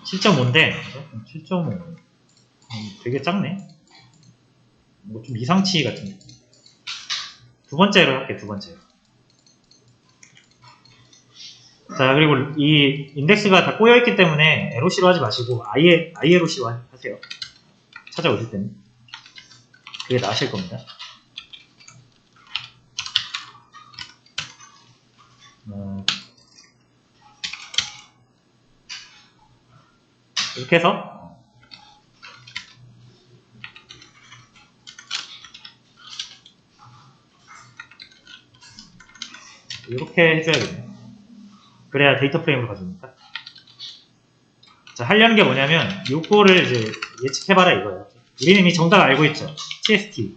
7.5인데 7.5 되게 작네. 뭐 좀 이상치 같은데. 두 번째로 할게, 두 번째. 자, 그리고 이 인덱스가 다 꼬여있기 때문에 LOC로 하지 마시고 아예 ILOC로 하세요. 찾아오실 때는. 그게 나으실 겁니다. 이렇게 해서 이렇게 해줘야겠네. 그래야 데이터 프레임으로 가져오니까. 자, 하려는 게 뭐냐면 요거를 이제 예측해봐라 이거예요. 우리는 이미 정답 알고 있죠. TST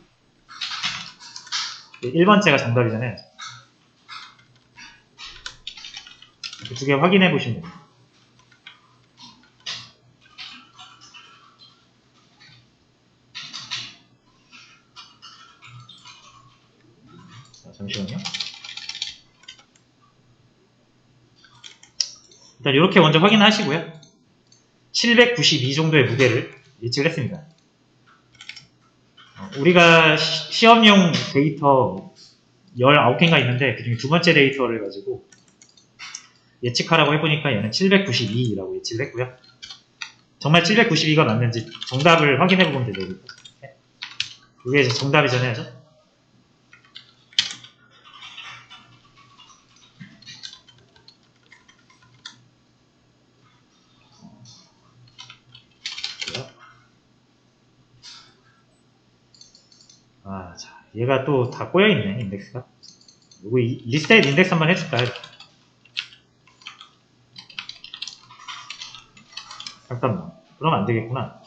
1번째가 정답이잖아요. 그 두 개 확인해 보시면 됩니다. 자, 잠시만요. 일단 이렇게 먼저 확인하시고요. 792 정도의 무게를 예측을 했습니다. 우리가 시험용 데이터 19개인가 있는데 그중에 두 번째 데이터를 가지고 예측하라고 해보니까 얘는 792라고 예측을 했고요. 정말 792가 맞는지 정답을 확인해보면 되죠. 이게 이제 정답이잖아요. 아, 자, 얘가 또 다 꼬여있네, 인덱스가. 이거 리셋 인덱스 한번 해줄까? 잠깐만. 그러면 안 되겠구나.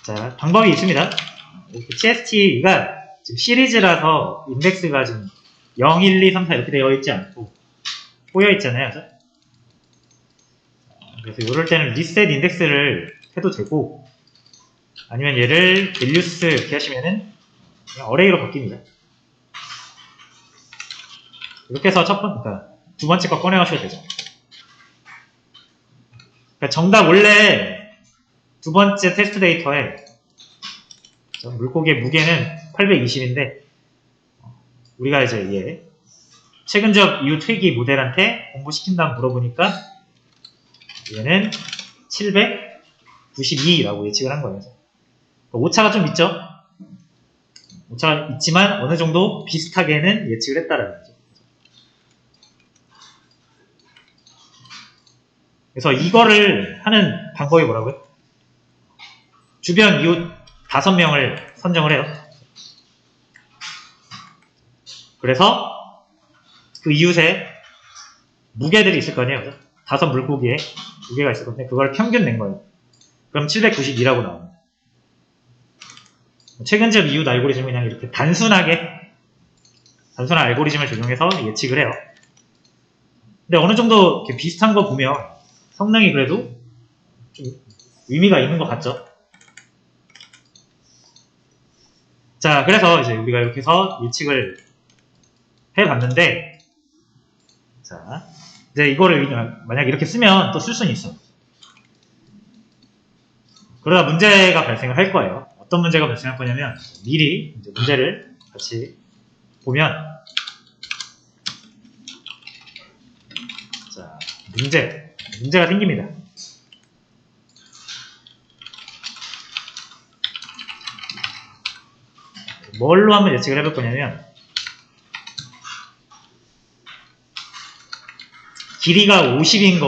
자, 방법이 있습니다. TST가 지금 시리즈라서 인덱스가 지금 0, 1, 2, 3, 4 이렇게 되어 있지 않고 꼬여 있잖아요. 그래서 이럴 때는 리셋 인덱스를 해도 되고 아니면 얘를 values 이렇게 하시면은 그냥 어레이로 바뀝니다. 이렇게 해서 그러니까 두 번째 거 꺼내가셔도 되죠. 그러니까 정답 원래 두 번째 테스트 데이터에 물고기의 무게는 820인데 우리가 이제 얘 최근적 이후 퇴기 모델한테 공부시킨 다음 물어보니까 얘는 792라고 예측을 한 거예요. 오차가 좀 있죠? 오차가 있지만 어느 정도 비슷하게는 예측을 했다라는 거죠. 그래서 이거를 하는 방법이 뭐라고요? 주변 이웃 5명을 선정을 해요. 그래서 그 이웃에 무게들이 있을 거 아니에요. 5 물고기에 무게가 있을 건데 그걸 평균 낸 거예요. 그럼 792라고 나옵니다. 최근적 이웃 알고리즘은 그냥 이렇게 단순한 알고리즘을 적용해서 예측을 해요. 근데 어느 정도 이렇게 비슷한 거 보면 성능이 그래도 좀 의미가 있는 것 같죠? 자, 그래서 이제 우리가 이렇게 해서 예측을 해봤는데, 자, 이제 이거를 만약 이렇게 쓰면 또 쓸 수는 있어. 그러다 문제가 발생을 할 거예요. 어떤 문제가 발생할 거냐면, 미리 이제 문제를 같이 보면, 자, 문제가 생깁니다. 뭘로 한번 예측을 해볼 거냐면 길이가 50인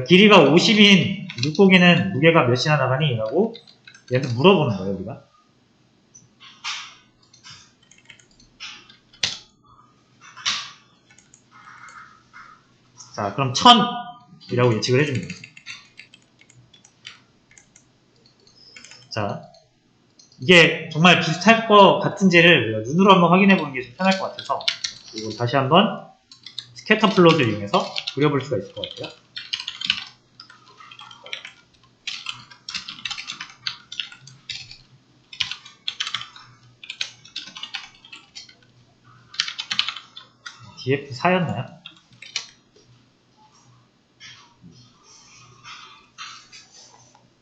길이가 50인 물고기는 무게가 몇이나 나가니? 라고 얘한테 물어보는 거예요, 우리가. 자, 그럼 1000이라고 예측을 해줍니다. 자, 이게 정말 비슷할 것 같은지를 우리가 눈으로 한번 확인해 보는 게 좀 편할 것 같아서 이걸 다시 한번 스캐터 플롯을 이용해서 그려볼 수가 있을 것 같아요. DF4였나요?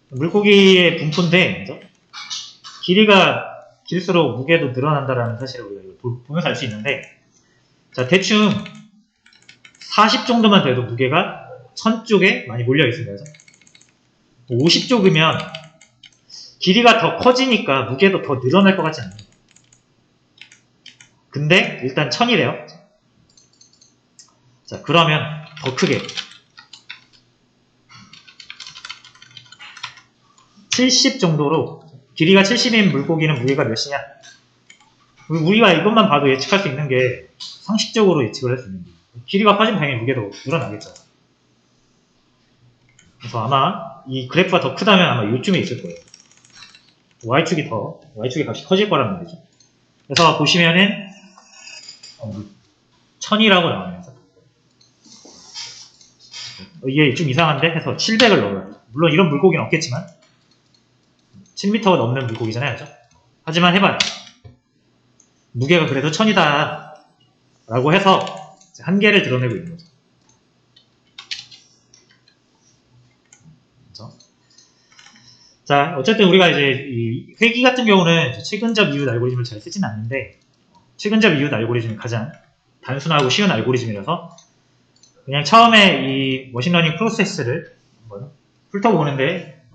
물고기의 분포인데, 그죠? 길이가 길수록 무게도 늘어난다라는 사실을 우리가 이거 보면서 알 수 있는데, 자, 대충 40 정도만 돼도 무게가 1000 쪽에 많이 몰려 있습니다. 50 쪽이면 길이가 더 커지니까 무게도 더 늘어날 것 같지 않나요? 근데 일단 1000이래요. 자, 그러면 더 크게 70 정도로, 길이가 70인 물고기는 무게가 몇이냐? 우리가 이것만 봐도 예측할 수 있는 게 상식적으로 예측을 할 수 있는 거예요. 길이가 커지면 당연히 무게도 늘어나겠죠. 그래서 아마 이 그래프가 더 크다면 아마 요쯤에 있을 거예요. Y축의 값이 커질 거란 말이죠. 그래서 보시면은 1000이라고 나오면서 이게 좀 이상한데 해서 700을 넣어요. 물론 이런 물고기는 없겠지만 7m가 넘는 물고기잖아요. 그죠? 하지만 해봐요. 무게가 그래도 1000이다 라고 해서 한계를 드러내고 있는 거죠. 그렇죠? 자, 어쨌든 우리가 이제 이 회귀 같은 경우는 측은접 이웃 알고리즘을 잘 쓰진 않는데, 측은접 이웃 알고리즘이 가장 단순하고 쉬운 알고리즘이라서 그냥 처음에 이 머신러닝 프로세스를 훑어보는데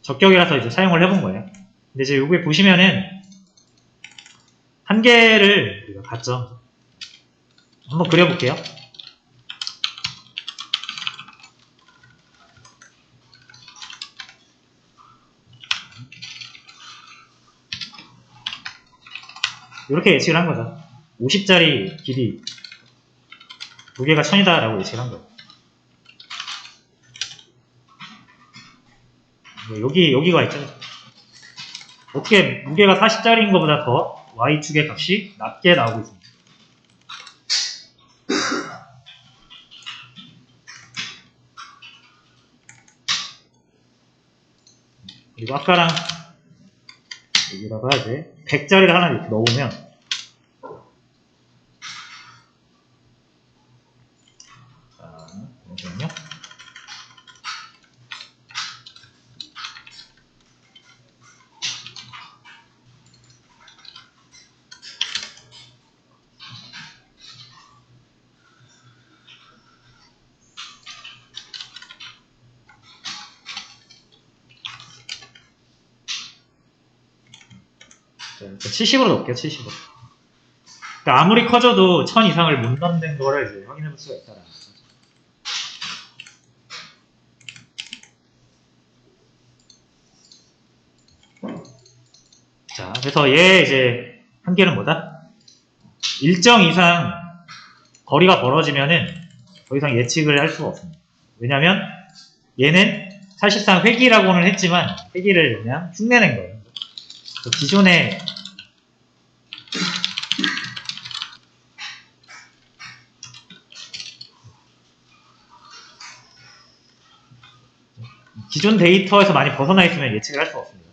적격이라서 이제 사용을 해본 거예요. 근데 이제 여기 보시면은 한계를 우리가 봤죠. 한번 그려볼게요. 이렇게 예측을 한 거죠. 50짜리 길이 무게가 1000이다 라고 예측을 한 거예요. 여기가 있죠. 어떻게 무게가 40짜리인 것보다 더 Y축의 값이 낮게 나오고 있습니다. 그리고 아까랑 여기다가 이제 100짜리를 하나 이렇게 넣으면, 자, 잠시만요. 자, 70으로 넣을게요. 70으로. 그러니까 아무리 커져도 1000 이상을 못 넘는 거를 이제 확인해 볼 수가 있다라는 거죠. 자, 그래서 얘 이제 한계는 뭐다? 일정 이상 거리가 벌어지면은 더 이상 예측을 할 수가 없습니다. 왜냐면 얘는 사실상 회귀라고는 했지만 회귀를 그냥 흉내낸 거예요. 기존에 기존 데이터에서 많이 벗어나 있으면 예측을 할 수가 없습니다.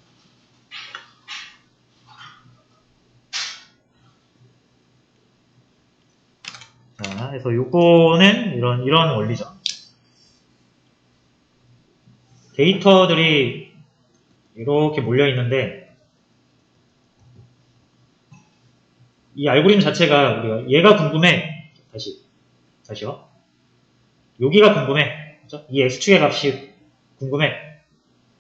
자, 그래서 요거는 이런 원리죠. 데이터들이 이렇게 몰려 있는데 이 알고리즘 자체가 우리가 얘가 궁금해. 다시요. 여기가 궁금해. 그죠? 이 x축의 값이 궁금해.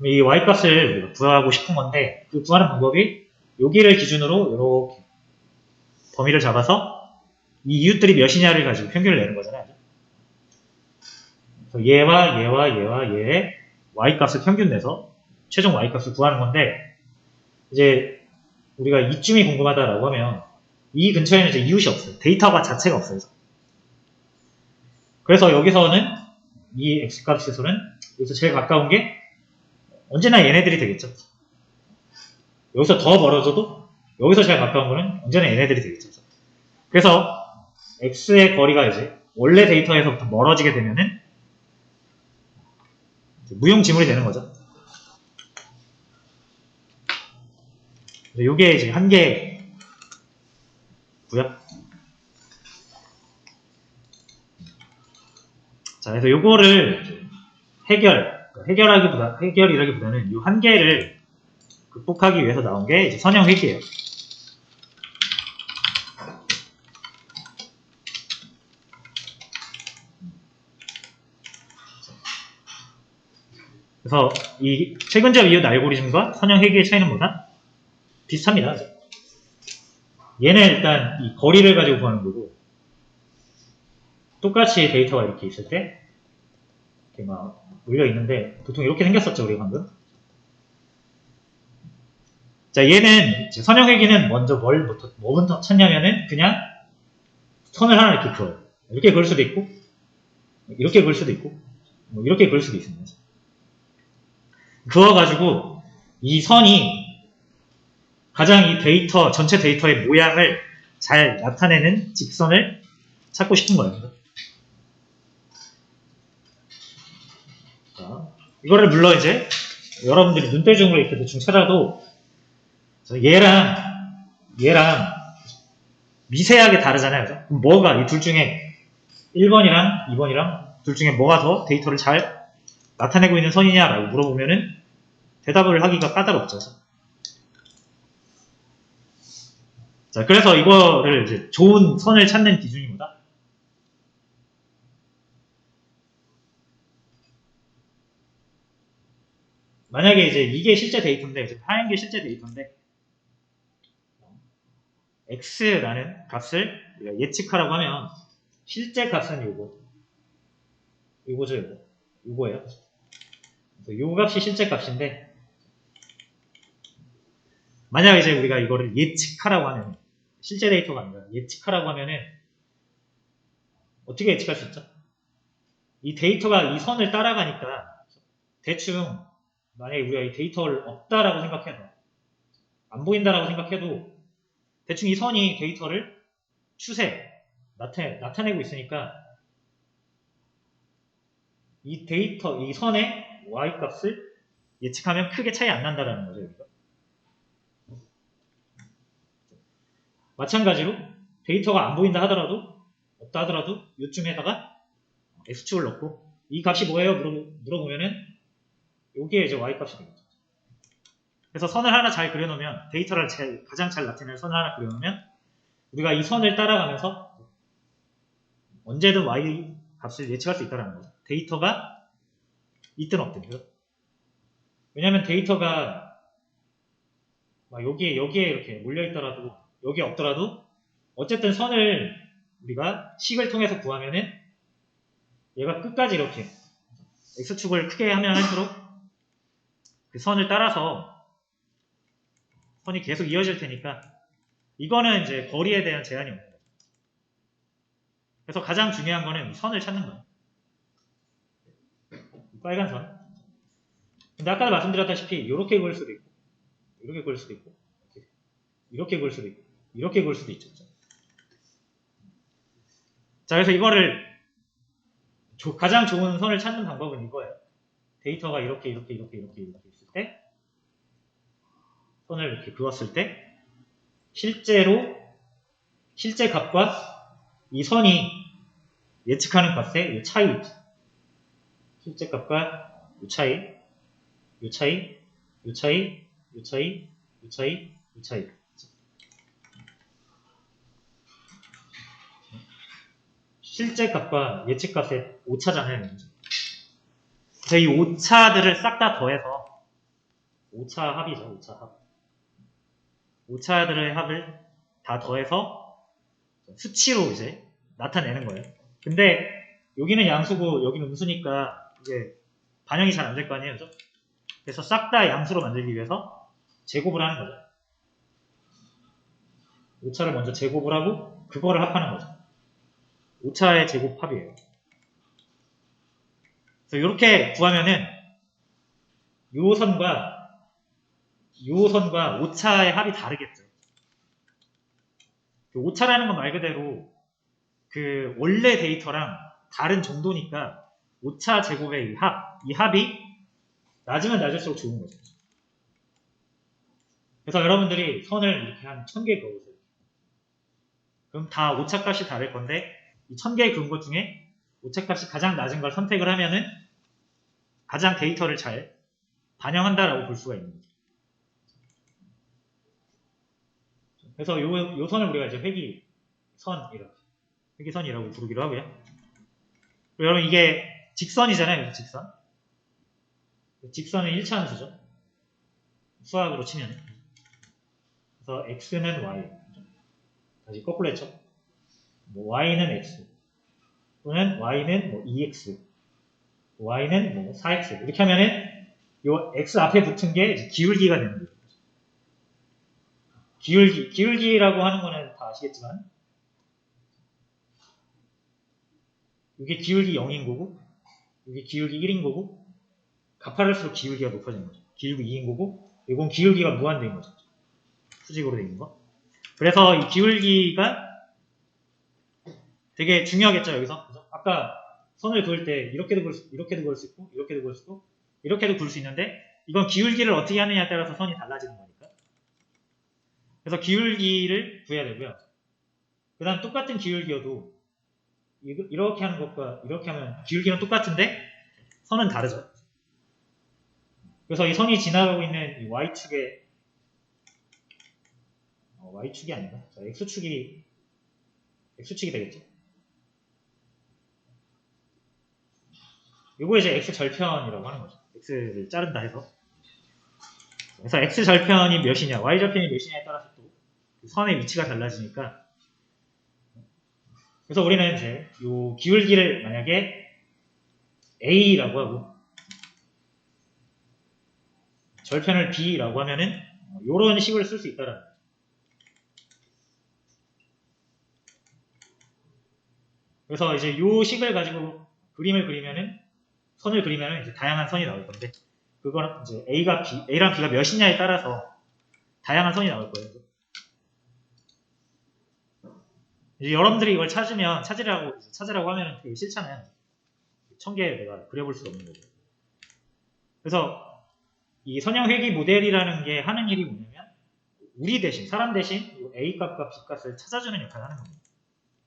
이 y값을 우리가 구하고 싶은 건데 그 구하는 방법이 여기를 기준으로 이렇게 범위를 잡아서 이 이웃들이 몇이냐를 가지고 평균을 내는 거잖아요. 그래서 얘와 얘의 y값을 평균 내서 최종 y값을 구하는 건데, 이제 우리가 이쯤이 궁금하다라고 하면 이 근처에는 이제 이웃이 없어요. 데이터가 자체가 없어요. 그래서 여기서는 이 x값에서는 여기서 제일 가까운 게 언제나 얘네들이 되겠죠. 여기서 더 멀어져도 여기서 제일 가까운 거는 언제나 얘네들이 되겠죠. 그래서 x의 거리가 이제 원래 데이터에서부터 멀어지게 되면은 무용지물이 되는 거죠. 이게 이제 한계고요. 자, 그래서 요거를 해결이라기보다는 이 한계를 극복하기 위해서 나온 게 이제 선형회계예요. 그래서 이 최근적 이웃 알고리즘과 선형회계의 차이는 뭐다? 비슷합니다. 얘는 일단 이 거리를 가지고 구하는 거고, 똑같이 데이터가 이렇게 있을 때 이렇게 막 몰려 있는데 보통 이렇게 생겼었죠, 우리 방금. 자, 얘는 선형회계는 먼저 뭐부터 찾냐면은 그냥 선을 하나 이렇게 그어요. 이렇게 그을 수도 있고, 이렇게 그을 수도 있고, 뭐 이렇게 그을 수도 있습니다. 그어가지고 이 선이 가장 이 데이터, 전체 데이터의 모양을 잘 나타내는 직선을 찾고 싶은 거예요. 자, 이거를 물론 이제 여러분들이 눈대중으로 이렇게 대충 찾아도 얘랑 미세하게 다르잖아요. 그럼 뭐가 이 둘 중에 1번이랑 2번이랑 둘 중에 뭐가 더 데이터를 잘 나타내고 있는 선이냐라고 물어보면은 대답을 하기가 까다롭죠. 자, 그래서 이거를 이제 좋은 선을 찾는 기준이 뭐다? 만약에 이제 이게 실제 데이터인데, 하얀 게 실제 데이터인데, x라는 값을 우리가 예측하라고 하면 실제 값은 요거죠. 요거예요. 그래서 요 값이 실제 값인데, 만약 이제 우리가 이거를 예측하라고 하면, 실제 데이터가 아니라 예측하라고 하면은 어떻게 예측할 수 있죠? 이 데이터가 이 선을 따라가니까 대충 만약에 우리가 이 데이터를 없다라고 생각해도, 안 보인다라고 생각해도 대충 이 선이 데이터를 나타내고 있으니까 이 데이터, 이 선의 y값을 예측하면 크게 차이 안 난다라는 거죠. 여기서. 마찬가지로 데이터가 안 보인다 하더라도, 없다 하더라도 요쯤에다가 x축을 넣고 이 값이 뭐예요? 물어보면은 여기에 이제 y값이 되겠죠. 그래서 선을 하나 잘 그려놓으면, 데이터를 가장 잘 나타내는 선을 하나 그려놓으면 우리가 이 선을 따라가면서 언제든 y 값을 예측할 수 있다는 거죠. 데이터가 있든 없든. 왜냐면 데이터가 막 여기에 이렇게 몰려있더라도, 여기에 없더라도 어쨌든 선을 우리가 식을 통해서 구하면은 얘가 끝까지 이렇게 x축을 크게 하면 할수록 그 선을 따라서 선이 계속 이어질 테니까 이거는 이제 거리에 대한 제한이 없는 거죠. 그래서 가장 중요한 거는 선을 찾는 거예요. 빨간 선. 근데 아까 말씀드렸다시피 이렇게 그을 수도 있고, 이렇게 그을 수도 있고, 이렇게 그을 수도 있고, 이렇게 그을 수도 있죠. 자, 그래서 이거를 가장 좋은 선을 찾는 방법은 이거예요. 데이터가 이렇게 있을 때, 선을 이렇게 그었을 때, 실제 값과 이 선이 예측하는 값의 이 차이, 실제 값과 이 차이, 이 차이, 이 차이, 이 차이, 이 차이, 이 차이. 실제 값과 예측 값의 오차잖아요. 그래서 이 오차들을 싹 다 더해서, 오차 합이죠, 오차 합. 오차들의 합을 다 더해서 수치로 이제 나타내는 거예요. 근데 여기는 양수고 여기는 음수니까 이게 반영이 잘 안 될 거 아니에요, 그죠? 그래서 싹 다 양수로 만들기 위해서 제곱을 하는 거죠. 오차를 먼저 제곱을 하고 그거를 합하는 거죠. 오차의 제곱 합이에요. 그래서 이렇게 구하면은 요 선과 오차의 합이 다르겠죠. 그 오차라는 건 말 그대로 그 원래 데이터랑 다른 정도니까 오차 제곱의 이 합이 낮으면 낮을수록 좋은 거죠. 그래서 여러분들이 선을 이렇게 한 1000개 그어보세요. 그럼 다 오차값이 다를 건데 이 1000개 그은 것 중에 오차값이 가장 낮은 걸 선택을 하면은 가장 데이터를 잘 반영한다라고 볼 수가 있는 거죠. 그래서 요 선을 우리가 이제 회기선이라고 부르기로 하고요. 그리고 여러분 이게 직선이잖아요. 직선. 직선은 1차 함수죠. 수학으로 치면. 그래서 x는 y. 다시 거꾸로 했죠. 뭐 y는 x. 또는 y는 뭐 2x. y는 뭐 4x. 이렇게 하면은 요 x 앞에 붙은 게 이제 기울기가 되는 거예요. 기울기라고 하는 거는 다 아시겠지만 이게 기울기 0인 거고 이게 기울기 1인 거고 가파를수록 기울기가 높아지는 거죠. 기울기 2인 거고 이건 기울기가 무한대인 거죠. 수직으로 되어 있는 거. 그래서 이 기울기가 되게 중요하겠죠, 여기서. 그죠? 아까 선을 그을 때 이렇게도 그을 수 있고 이렇게도 그을 수 있고 이렇게도 그을 수 있는데 이건 기울기를 어떻게 하느냐에 따라서 선이 달라지는 거니까. 그래서 기울기를 구해야 되고요. 그 다음 똑같은 기울기여도 이렇게 하는 것과 이렇게 하면 기울기는 똑같은데 선은 다르죠. 그래서 이 선이 지나가고 있는 이 y축의 y축이 아니다. x축이 되겠죠. 요거 이제 x절편이라고 하는 거죠. x를 자른다 해서. 그래서 x절편이 몇이냐, y절편이 몇이냐에 따라서 또 선의 위치가 달라지니까. 그래서 우리는 이제 요 기울기를 만약에 a라고 하고 절편을 b라고 하면은 요런 식을 쓸 수 있다라는 거죠. 그래서 이제 요 식을 가지고 그림을 그리면은 선을 그리면은 이제 다양한 선이 나올 건데 그거는 이제 A랑 B가 몇이냐에 따라서 다양한 선이 나올 거예요. 이제 여러분들이 이걸 찾으라고 하면은 되게 싫잖아요. 1000개 내가 그려볼 수가 없는 거죠. 그래서 이 선형회귀 모델이라는 게 하는 일이 뭐냐면 우리 대신, 사람 대신 A 값과 B 값을 찾아주는 역할을 하는 겁니다.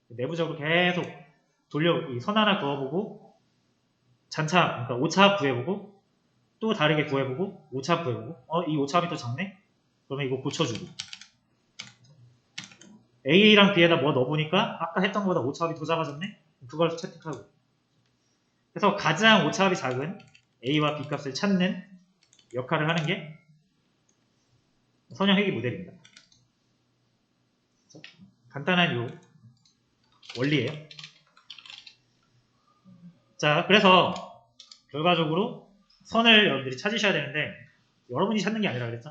내부적으로 계속 이 선 하나 그어보고 그러니까 오차합 구해보고 또 다르게 구해보고 오차합 구해보고 이 오차합이 더 작네? 그러면 이거 고쳐주고 A랑 B에다 뭐 넣어보니까 아까 했던 거보다 오차합이 더 작아졌네? 그걸 채택하고 그래서 가장 오차합이 작은 A와 B 값을 찾는 역할을 하는 게 선형회귀 모델입니다. 간단한 요 원리예요. 자, 그래서 결과적으로 선을 여러분들이 찾으셔야 되는데 여러분이 찾는 게 아니라 그랬죠?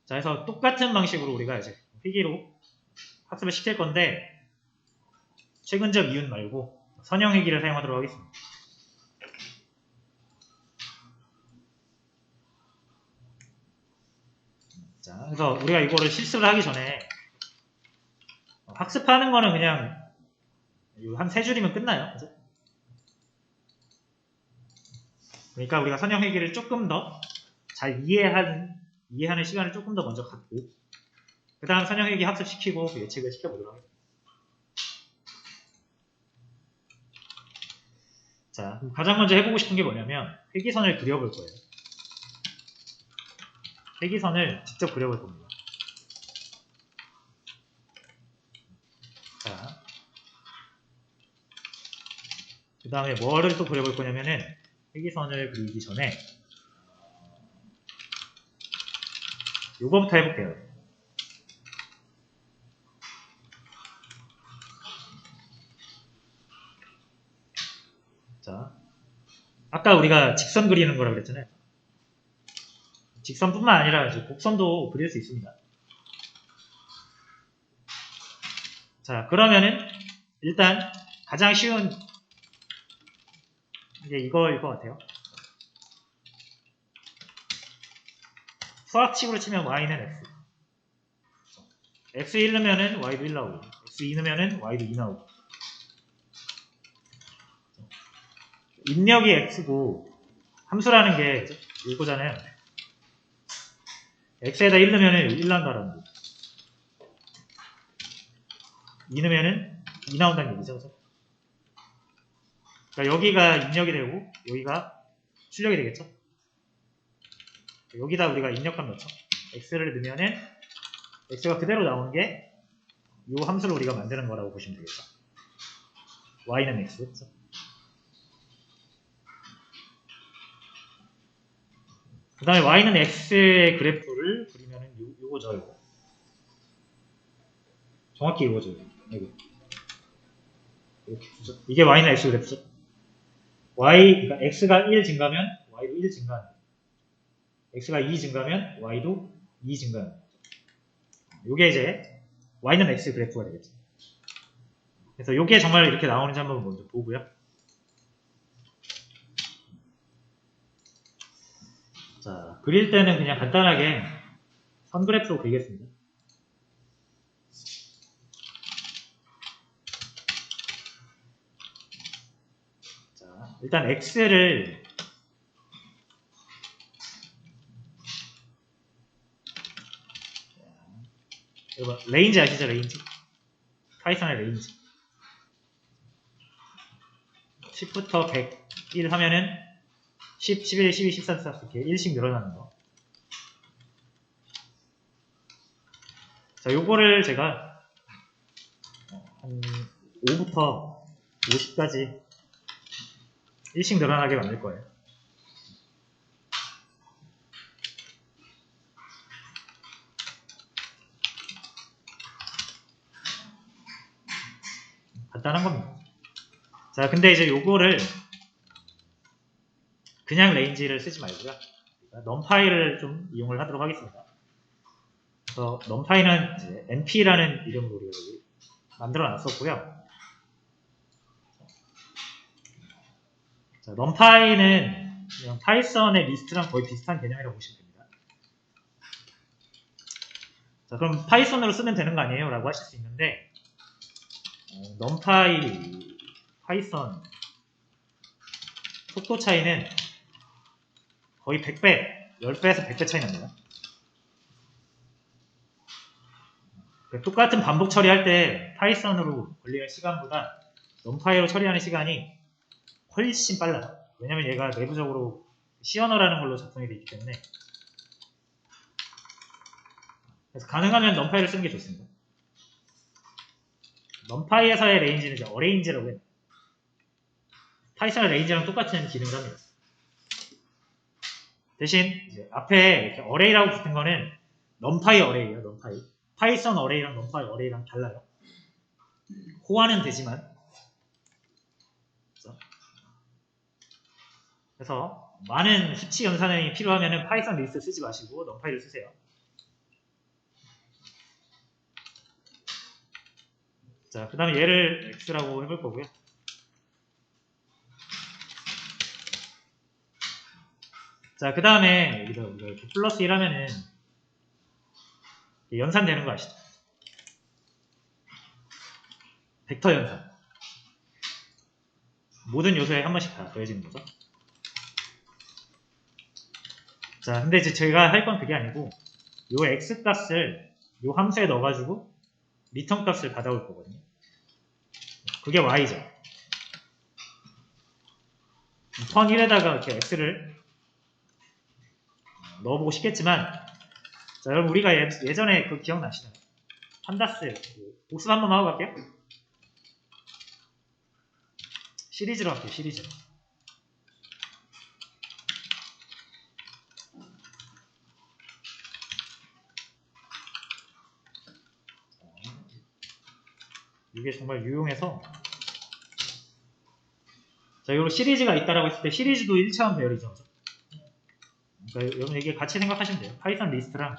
자, 그래서 똑같은 방식으로 우리가 이제 회귀로 학습을 시킬 건데 최근적 이윤 말고 선형회귀를 사용하도록 하겠습니다. 자, 그래서 우리가 이거를 실습을 하기 전에 학습하는 거는 그냥 한 3줄이면 끝나요. 그죠? 그러니까 우리가 선형회귀를 조금 더 잘 이해하는 시간을 조금 더 먼저 갖고 그 다음 선형회귀 학습시키고 그 예측을 시켜보도록 하겠습니다. 자, 가장 먼저 해보고 싶은 게 뭐냐면 회귀선을 그려볼 거예요. 회귀선을 직접 그려볼 겁니다. 자, 그 다음에 뭐를 또 그려볼 거냐면은 회귀선을 그리기 전에 요거부터 해볼게요. 자, 아까 우리가 직선 그리는 거라고 그랬잖아요. 직선뿐만 아니라 이제 곡선도 그릴 수 있습니다. 자, 그러면은 일단 가장 쉬운 게 이거일 것 같아요. 수학식으로 치면 y는 x. x 1 넣으면은 y도 1 나오고 x 2 넣으면은 y도 2 나오고 입력이 x고 함수라는 게 이거잖아요. x에다 1 넣으면은 1 난다라는 거. 2 넣으면은 2 나온다는 얘기죠. 그래서 그러니까 여기가 입력이 되고 여기가 출력이 되겠죠. 여기다 우리가 입력값 넣죠. x를 넣으면은 x가 그대로 나오는 게 이 함수를 우리가 만드는 거라고 보시면 되겠죠. y는 x. 그렇죠? 그 다음에 y는 x의 그래프를 그리면은 요거죠. 요거. 정확히 이거죠. 이거. 이렇게 주죠. 이게 y는 x 그래프죠. 그러니까 x가 1 증가면 y도 1 증가하는 거죠. x가 2 증가면 y도 2 증가하는 거죠. 요게 이제 y는 x 그래프가 되겠죠. 그래서 요게 정말 이렇게 나오는지 한번 먼저 보고요. 자, 그릴 때는 그냥 간단하게 선 그래프로 그리겠습니다. 자, 일단 x를 레인지 아시죠? 레인지. 파이썬의 레인지. 10부터 101 하면은 10, 11, 12, 13, 14 이렇게 1씩 늘어나는 거. 자, 요거를 제가 한 5부터 50까지 1씩 늘어나게 만들 거예요. 간단한 겁니다. 자, 근데 이제 요거를 그냥 레인지를 쓰지 말고요. numPy를 좀 이용을 하도록 하겠습니다. 그래서 numPy는 이제 np라는 이름으로 우리가 여기 만들어 놨었고요. 자, numpy는 그냥 파이썬의 리스트랑 거의 비슷한 개념이라고 보시면 됩니다. 자, 그럼 파이썬으로 쓰면 되는 거 아니에요? 라고 하실 수 있는데 numpy, 파이썬 속도 차이는 거의 100배, 10배에서 100배 차이 납니다. 똑같은 반복 처리할 때 파이썬으로 걸리는 시간보다 numpy로 처리하는 시간이 훨씬 빨라요. 왜냐면 얘가 내부적으로 C 언어라는 걸로 작성이 되어 있기 때문에. 그래서 가능하면 numpy를 쓰는 게 좋습니다. numpy에서의 레인지는 이제 어레인지라고 해요. 파이썬의 레인지랑 똑같은 기능을 합니다. 대신 이제 앞에 이렇게 어레이라고 붙은 거는 numpy 어레이예요. numpy. 파이썬 어레이랑 numpy 어레이랑 달라요. 호환은 되지만. 그래서 많은 수치 연산이 필요하면 파이썬 리스트 쓰지 마시고 numpy를 쓰세요. 자, 그 다음에 얘를 x라고 해볼 거고요. 자, 그 다음에 여기다 우리가 이렇게 플러스 1 하면은 연산되는 거 아시죠? 벡터 연산. 모든 요소에 한 번씩 다 더해지는 거죠. 자, 근데 이제 제가 할 건 그게 아니고 요 x 값을 요 함수에 넣어가지고 리턴 값을 받아올 거거든요. 그게 y죠. 턴 1에다가 이렇게 x를 넣어보고 싶겠지만, 자, 여러분 우리가 예전에 그 기억나시나요? 판다스 복습 한번 하고 갈게요. 시리즈로 할게요. 시리즈로. 이게 정말 유용해서, 자, 이거 시리즈가 있다라고 했을 때 시리즈도 1차원 배열이죠. 그러니까 여러분 이게 같이 생각하시면 돼요. 파이썬 리스트랑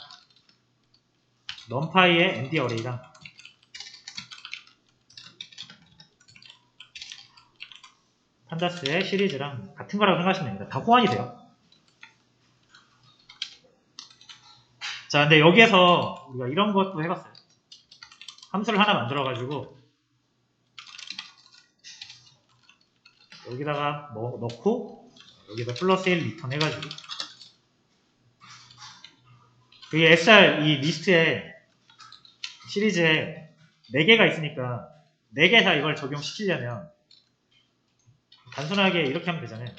numpy의 md 어레이랑 판다스의 시리즈랑 같은 거라고 생각하시면 됩니다. 다 호환이 돼요. 자, 근데 여기에서 우리가 이런 것도 해봤어요. 함수를 하나 만들어가지고 여기다가 뭐 넣고 여기다 플러스 1 리턴 해가지고 이 SR 이 리스트에 시리즈에 4개가 있으니까 4개 다 이걸 적용시키려면 단순하게 이렇게 하면 되잖아요.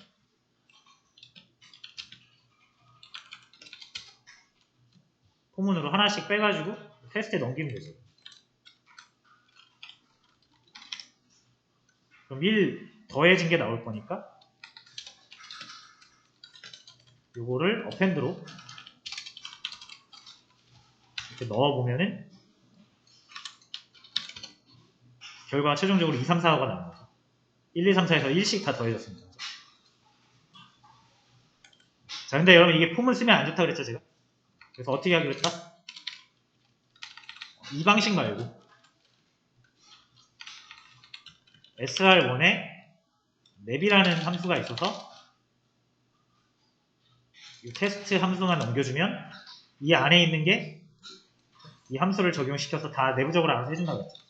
포문으로 하나씩 빼가지고 테스트에 넘기면 되죠. 그럼 1 더해진 게 나올 거니까 요거를 어펜드로 이렇게 넣어보면은 결과가 최종적으로 2, 3, 4가 나온 거죠. 1, 2, 3, 4에서 1씩 다 더해졌습니다. 자, 근데 여러분 이게 폼을 쓰면 안 좋다고 그랬죠, 제가? 그래서 어떻게 하기로 했다? 이 방식 말고 sr1에 맵이라는 함수가 있어서 이 테스트 함수만 넘겨주면 이 안에 있는 게 이 함수를 적용시켜서 다 내부적으로 알아서 해준다고 했죠.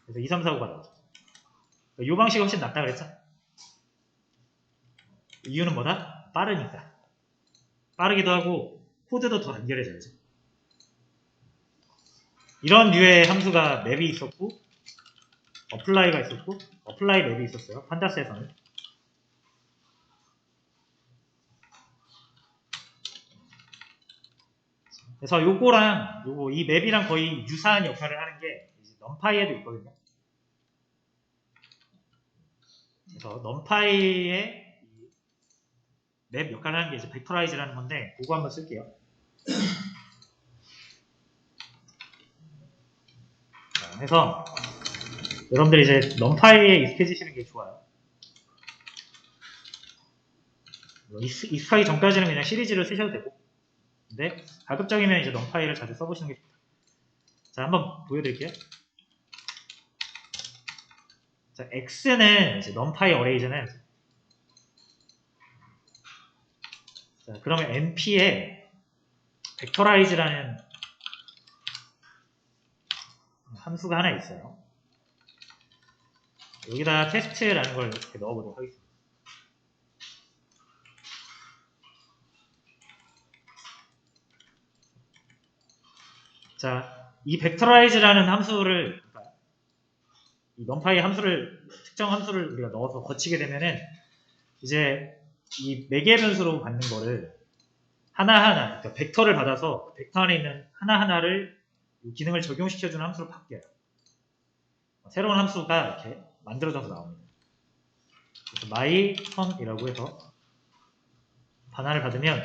그래서 2, 3, 4, 5가 나오죠. 이 방식이 훨씬 낫다 그랬죠. 이유는 뭐다? 빠르니까. 빠르기도 하고 코드도 더 간결해져야죠. 이런 류의 함수가 맵이 있었고 어플라이가 있었고 어플라이 맵이 있었어요. 판다스에서는. 그래서 요거랑 요거 이 맵이랑 거의 유사한 역할을 하는 게 넘파이에도 있거든요. 그래서 넘파이의 맵 역할을 하는 게 이제 벡터라이즈라는 건데 그거 한번 쓸게요. 자, 해서 여러분들이 이제 넘파이에 익숙해지시는 게 좋아요. 익숙하기 전까지는 그냥 시리즈를 쓰셔도 되고 근데 가급적이면 이제 넘파이를 자주 써보시는 게 좋다. 자, 한번 보여드릴게요. 자, x는 이제 넘파이 어레이즈는 자, 그러면 np에 벡터라이즈라는 함수가 하나 있어요. 여기다 테스트라는 걸 이렇게 넣어보도록 하겠습니다. 자, 이 벡터라이즈라는 함수를 그러니까 이 넘파이 함수를 특정 함수를 우리가 넣어서 거치게 되면은 이제 이 매개 변수로 받는 거를 하나하나 그러니까 벡터를 받아서 벡터 안에 있는 하나하나를 이 기능을 적용시켜주는 함수로 바뀌어요. 새로운 함수가 이렇게 만들어져서 나옵니다. 그래서 my 텀이라고 해서 반환을 받으면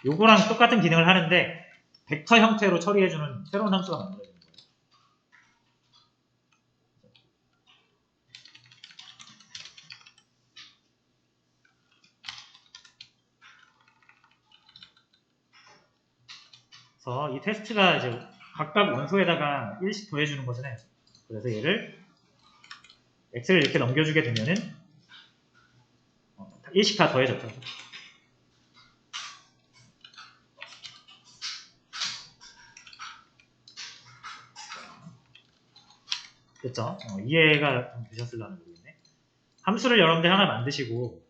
요거랑 똑같은 기능을 하는데 벡터 형태로 처리해주는 새로운 함수가 만들어지는 거예요. 그래서 이 테스트가 이제 각각 원소에다가 1씩 더해주는 거잖아요. 그래서 얘를 x를 이렇게 넘겨주게 되면은 1씩 다 더해졌죠. 됐죠? 이해가 좀 되셨을라나 모르겠네. 함수를 여러분들 하나 만드시고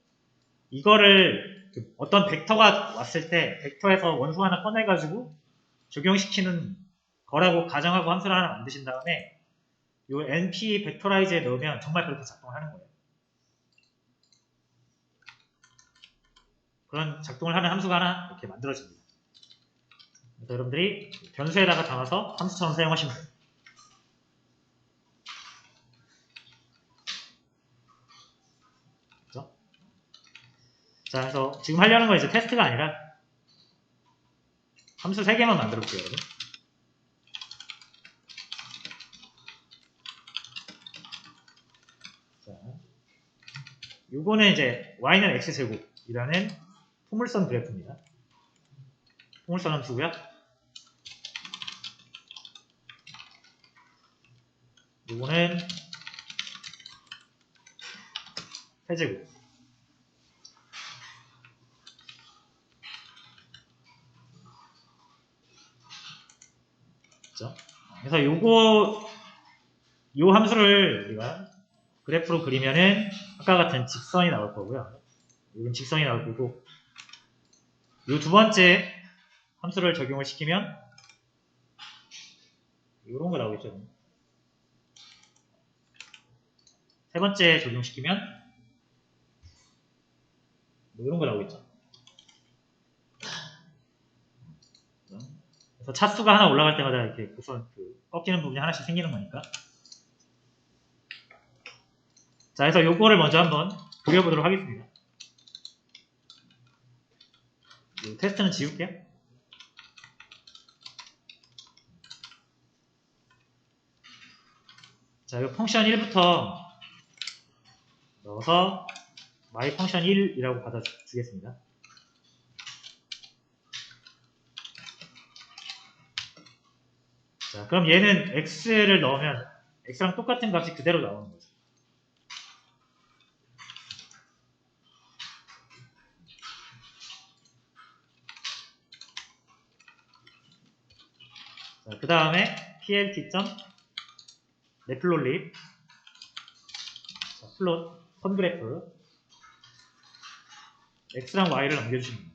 이거를 어떤 벡터가 왔을 때 벡터에서 원소 하나 꺼내가지고 적용시키는 거라고 가정하고 함수를 하나 만드신 다음에 이 np 벡터라이즈에 넣으면 정말 그렇게 작동을 하는 거예요. 그런 작동을 하는 함수가 하나 이렇게 만들어집니다. 그래서 여러분들이 변수에다가 담아서 함수처럼 사용하시면 돼요. 그렇죠? 자, 그래서 지금 하려는 건 이제 테스트가 아니라 함수 3개만 만들어 볼게요, 여러분. 자, 요거는 이제 y는 x제곱이라는 포물선 그래프입니다. 포물선 함수고요. 요거는 세제곱. 그렇죠? 그래서 요 함수를 우리가 그래프로 그리면은 아까 같은 직선이 나올 거고요. 이건 직선이 나올 거고 요 두 번째 함수를 적용을 시키면 요런 거 나오겠죠. 세 번째 적용시키면 뭐 이런 거 나오겠죠. 그래서 차수가 하나 올라갈 때마다 이렇게 우선 꺾이는 부분이 하나씩 생기는 거니까. 자, 그래서 요거를 먼저 한번 그려보도록 하겠습니다. 이 테스트는 지울게요. 자, 이 펑션 1부터 넣어서 my 펑션 1이라고 받아주겠습니다. 자, 그럼 얘는 x를 넣으면 x랑 똑같은 값이 그대로 나오는 거죠. 자, 그 다음에 plt.matplotlib 플롯 선그래프 x랑 y를 남겨주시면 됩니다.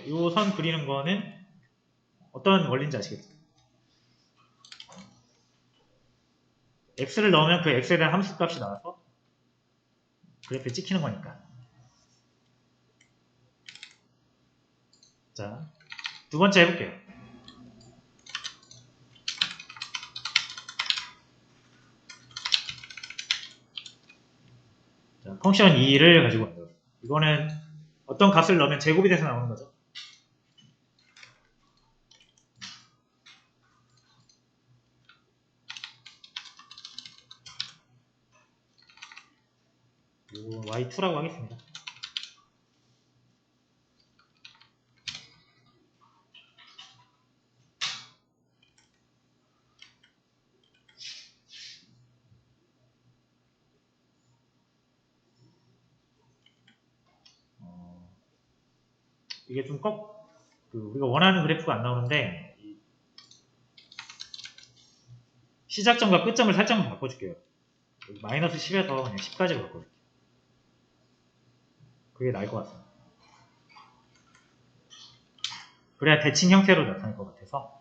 이 선 그리는 거는 어떤 원리인지 아시겠죠? x를 넣으면 그 x에 대한 함수 값이 나와서 그래프에 찍히는 거니까. 자, 두 번째 해볼게요. 자, 펑션 2를 가지고 왔어요. 이거는 어떤 값을 넣으면 제곱이 돼서 나오는 거죠. 이거 y2라고 하겠습니다. 이게 좀 우리가 원하는 그래프가 안 나오는데 시작점과 끝점을 살짝만 바꿔줄게요. 마이너스 10에서 그냥 10까지로 바꿔줄게요. 그게 나을 것 같습니다. 그래야 대칭 형태로 나타날 것 같아서.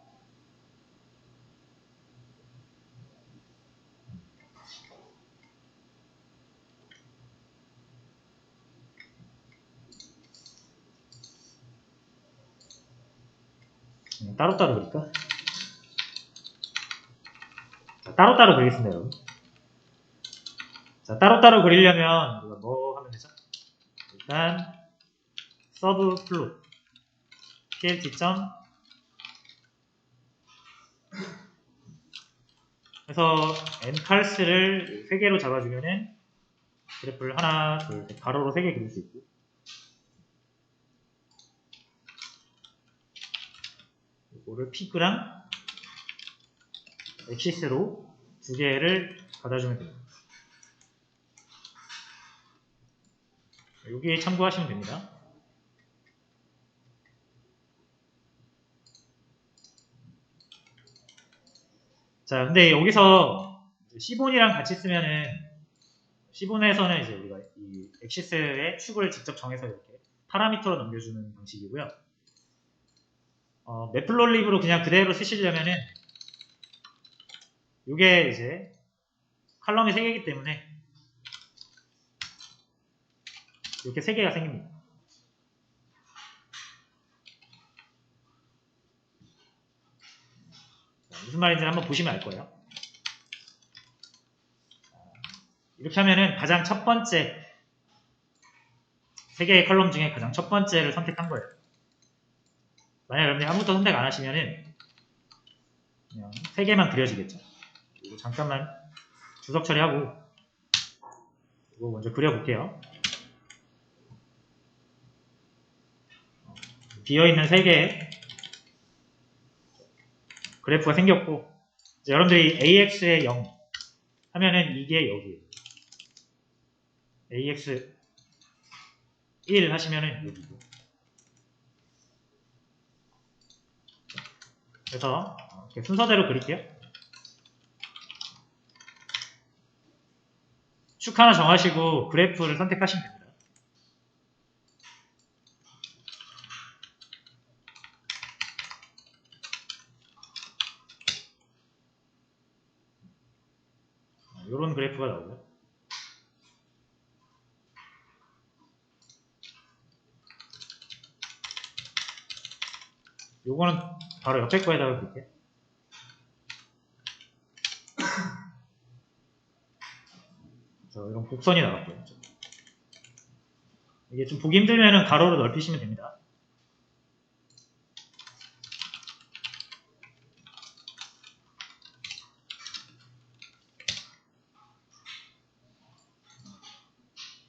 따로따로 그릴까? 자, 따로따로 그리겠습니다, 여러분. 자, 따로따로 그리려면 우리가 뭐 하면 되죠? 일단 서브 플롯 plt. 그래서 n칼스를 3개로 잡아주면은 그래프를 하나, 둘, 셋, 가로로 3개 그릴 수 있고, 이거를 피그랑 엑시스로 2개를 받아주면 됩니다. 여기에 참고하시면 됩니다. 자, 근데 여기서 C본이랑 같이 쓰면은 C본에서는 이제 우리가 이 엑시스의 축을 직접 정해서 이렇게 파라미터로 넘겨주는 방식이고요. 매플로립으로 그냥 그대로 쓰시려면은 이게 이제 칼럼이 3개이기 때문에 이렇게 3개가 생깁니다. 자, 무슨 말인지 한번 보시면 알 거예요. 이렇게 하면은 가장 첫 번째 3개의 컬럼 중에 가장 첫 번째를 선택한 거예요. 만약 여러분이 아무것도 선택 안 하시면은 그냥 3개만 그려지겠죠. 이거 잠깐만 주석 처리하고 이거 먼저 그려볼게요. 비어있는 3개의 그래프가 생겼고, 이제 여러분들이 AX에 0 하면은 이게 여기에요. AX 1 하시면은 여기고. 그래서 이렇게 순서대로 그릴게요. 축 하나 정하시고 그래프를 선택하시면 됩니다. 이런 그래프가 나오고요. 요거는 바로 옆에 거에다가 볼게요. 자, 이런 곡선이 나왔고요. 이게 좀 보기 힘들면은 가로로 넓히시면 됩니다.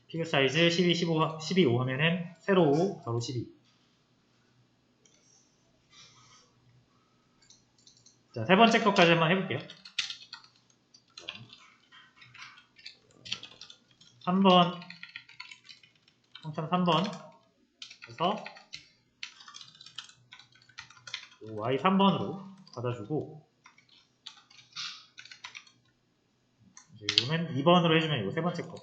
피규어 사이즈 12, 15, 12, 5 하면은 세로 5, 가로 12. 자, 세 번째 것까지 한번 해볼게요. 3번, 3번 해서 y 3번으로 받아주고, 이제 이거는 2번으로 해주면 이거 세 번째 거.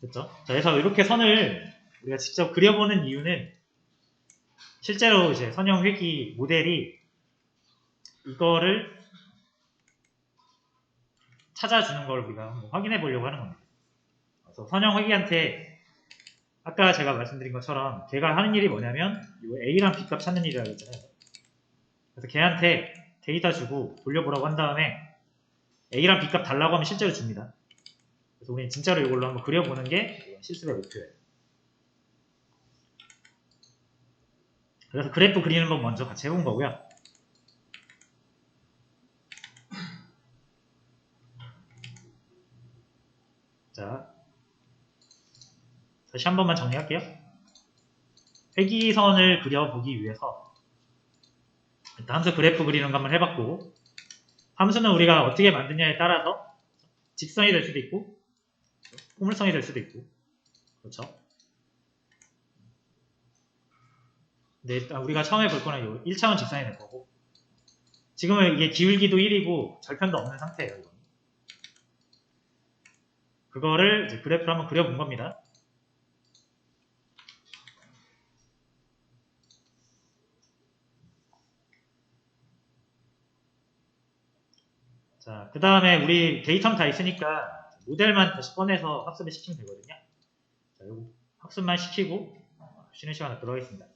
됐죠? 자, 그래서 이렇게 선을 우리가 직접 그려보는 이유는 실제로 이제 선형 회기 모델이 이거를 찾아주는 걸 우리가 한번 확인해 보려고 하는 겁니다. 그래서 선형 회기한테 아까 제가 말씀드린 것처럼 걔가 하는 일이 뭐냐면 이 A랑 B값 찾는 일이라고 했잖아요. 그래서 걔한테 데이터 주고 돌려보라고 한 다음에 A랑 B값 달라고 하면 실제로 줍니다. 그래서 우리는 진짜로 이걸로 한번 그려보는 게 실습의 목표예요. 그래서 그래프 그리는 건 먼저 같이 해본 거고요. 자, 다시 한 번만 정리할게요. 회기선을 그려보기 위해서 일단 함수 그래프 그리는 거 한번 해봤고, 함수는 우리가 어떻게 만드냐에 따라서 직선이 될 수도 있고 포물선이 될 수도 있고, 그렇죠? 근데 일단 우리가 처음에 볼 거는 이 1차원 직선이 될 거고, 지금은 이게 기울기도 1이고 절편도 없는 상태예요. 이건. 그거를 이제 그래프로 한번 그려본 겁니다. 자, 그 다음에 우리 데이터는 다 있으니까 모델만 다시 꺼내서 학습을 시키면 되거든요. 자, 요거 학습만 시키고 쉬는 시간에 들어가겠습니다.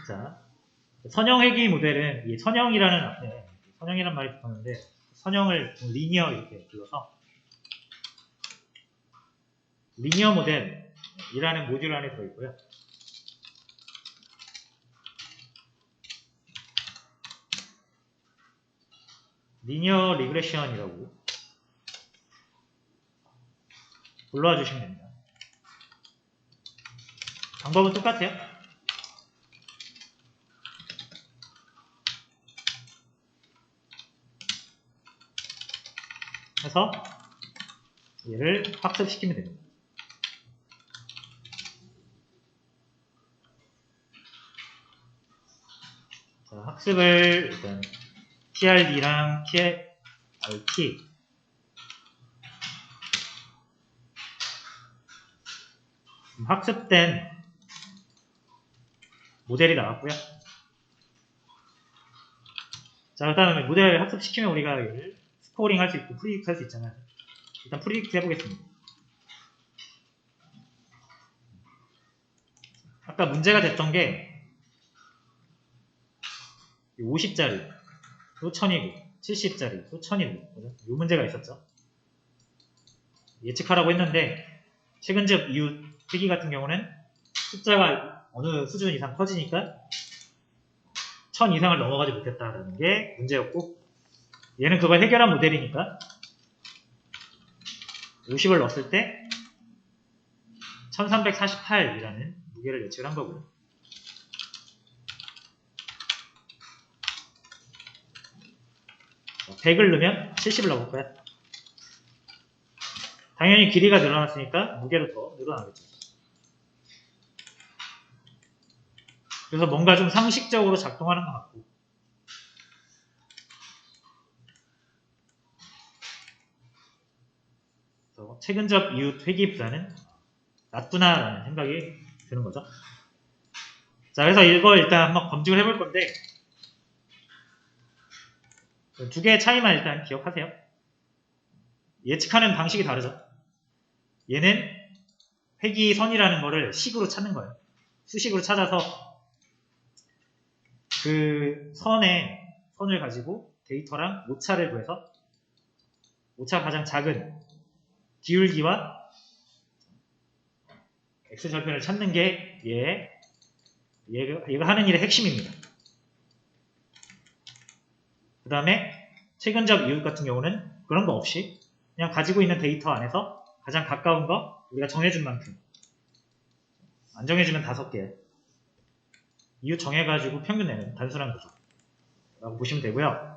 자, 선형 회귀 모델은 이 선형이라는 앞에 선형이라는 말이 붙었는데 선형을 리니어 이렇게 불러서 리니어 모델이라는 모듈 안에 들어있고요. 리니어 리그레션이라고 불러와 주시면 됩니다. 방법은 똑같아요. 해서 얘를 학습시키면 됩니다. 자, 학습을 일단 TRD랑 TRT 학습된 모델이 나왔고요. 자, 그 다음에 모델 학습시키면 우리가 얘를 스코어링 할 수 있고 프리딕트 할 수 있잖아요. 일단 프리딕트 해보겠습니다. 아까 문제가 됐던 게 50짜리 또 1000이고 70짜리 또 1000이고 이 문제가 있었죠. 예측하라고 했는데 최근접 이후 회기 같은 경우는 숫자가 어느 수준 이상 커지니까 1000 이상을 넘어가지 못했다라는 게 문제였고, 얘는 그걸 해결한 모델이니까 50을 넣었을 때 1348이라는 무게를 예측을 한 거고요. 100을 넣으면 70을 넣을 거야. 당연히 길이가 늘어났으니까 무게도 더 늘어나겠죠. 그래서 뭔가 좀 상식적으로 작동하는 것 같고. 그래서 최근적 이웃 회귀보다는 낫구나라는 생각이 드는 거죠. 자, 그래서 이걸 일단 한번 검증을 해볼 건데, 두 개의 차이만 일단 기억하세요. 예측하는 방식이 다르죠. 얘는 회귀선이라는 거를 식으로 찾는 거예요. 수식으로 찾아서 그 선을 가지고 데이터랑 오차를 구해서 오차가 가장 작은 기울기와 x절편을 찾는 게 얘가 하는 일의 핵심입니다. 그 다음에 최근적 이웃 같은 경우는 그런 거 없이 그냥 가지고 있는 데이터 안에서 가장 가까운 거 우리가 정해준 만큼, 안 정해주면 5개 이웃 정해가지고 평균 내는 단순한 구조라고 보시면 되고요.